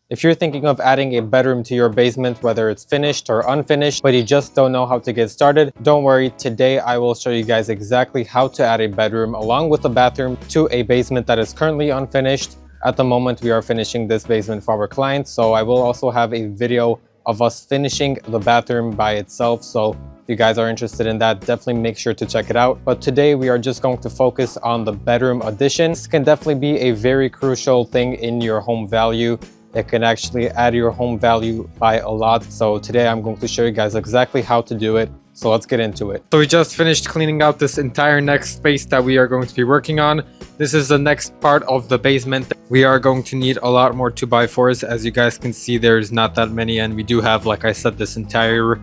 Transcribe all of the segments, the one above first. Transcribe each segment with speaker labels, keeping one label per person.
Speaker 1: If you're thinking of adding a bedroom to your basement, whether it's finished or unfinished, but you just don't know how to get started, don't worry. Today, I will show you guys exactly how to add a bedroom along with a bathroom to a basement that is currently unfinished. At the moment, we are finishing this basement for our clients, so I will also have a video of us finishing the bathroom by itself. So if you guys are interested in that, definitely make sure to check it out. But today we are just going to focus on the bedroom addition. This can definitely be a very crucial thing in your home value. It can actually add your home value by a lot. So today I'm going to show you guys exactly how to do it. So let's get into it. So we just finished cleaning out this entire next space that we are going to be working on. This is the next part of the basement. We are going to need a lot more 2x4s. As you guys can see, there's not that many, and we do have, like I said, this entire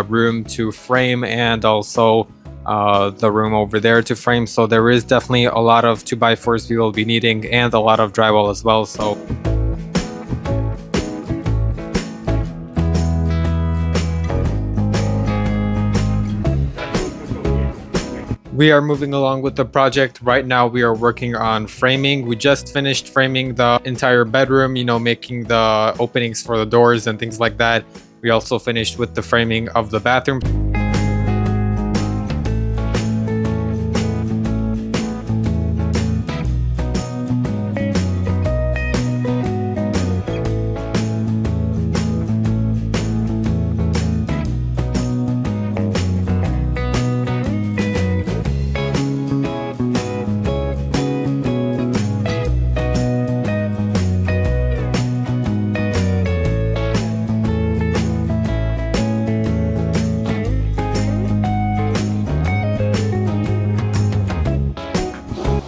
Speaker 1: room to frame, and also the room over there to frame. So there is definitely a lot of 2x4s we will be needing, and a lot of drywall as well. So we are moving along with the project. Right now we are working on framing. We just finished framing the entire bedroom, you know, making the openings for the doors and things like that. We also finished with the framing of the bathroom.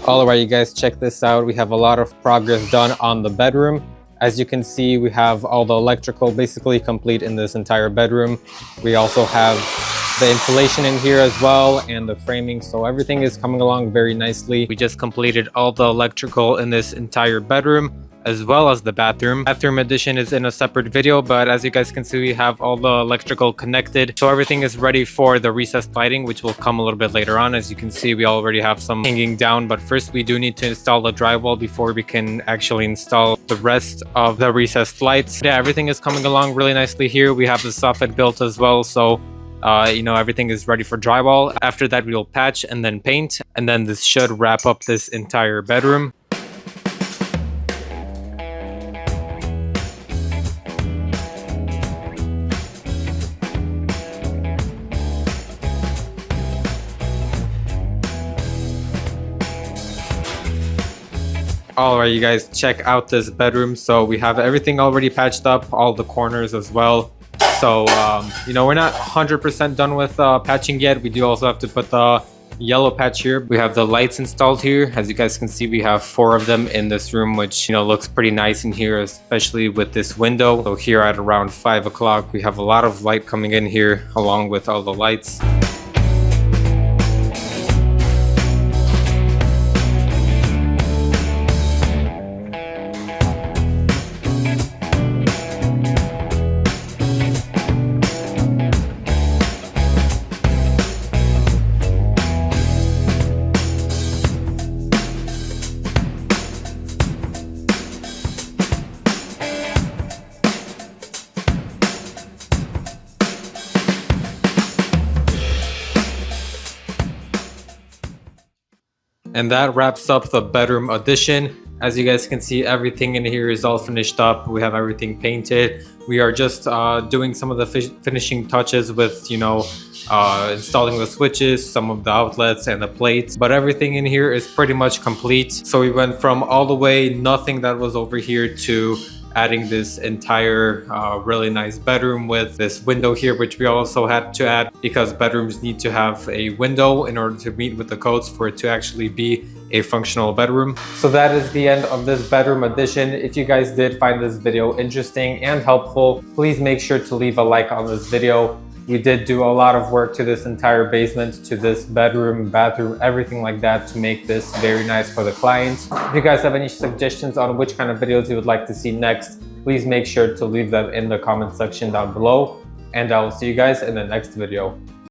Speaker 1: All right, you guys, check this out. We have a lot of progress done on the bedroom. As you can see, we have all the electrical basically complete in this entire bedroom. We also have the insulation in here as well, and the framing. So everything is coming along very nicely. We just completed all the electrical in this entire bedroom, as well as the bathroom. Bathroom addition is in a separate video, but as you guys can see, we have all the electrical connected. So everything is ready for the recessed lighting, which will come a little bit later on. As you can see, we already have some hanging down, but first we do need to install the drywall before we can actually install the rest of the recessed lights. Yeah, everything is coming along really nicely here. We have the soffit built as well, so you know, everything is ready for drywall. After that, we will patch and then paint, and then this should wrap up this entire bedroom. All right, you guys, check out this bedroom. So we have everything already patched up, all the corners as well. So you know, we're not 100% done with patching yet. We do also have to put the yellow patch here. We have the lights installed here. As you guys can see, we have 4 of them in this room, which, you know, looks pretty nice in here, especially with this window. So here at around 5 o'clock, we have a lot of light coming in here along with all the lights. And that wraps up the bedroom addition. As you guys can see, everything in here is all finished up. We have everything painted. We are just doing some of the finishing touches with, you know, installing the switches, some of the outlets and the plates, but everything in here is pretty much complete. So we went from all the way nothing that was over here to adding this entire really nice bedroom with this window here, which we also had to add because bedrooms need to have a window in order to meet with the codes for it to actually be a functional bedroom. So that is the end of this bedroom addition. If you guys did find this video interesting and helpful, please make sure to leave a like on this video. We did do a lot of work to this entire basement, to this bedroom, bathroom, everything like that to make this very nice for the clients. If you guys have any suggestions on which kind of videos you would like to see next, please make sure to leave them in the comment section down below. And I will see you guys in the next video.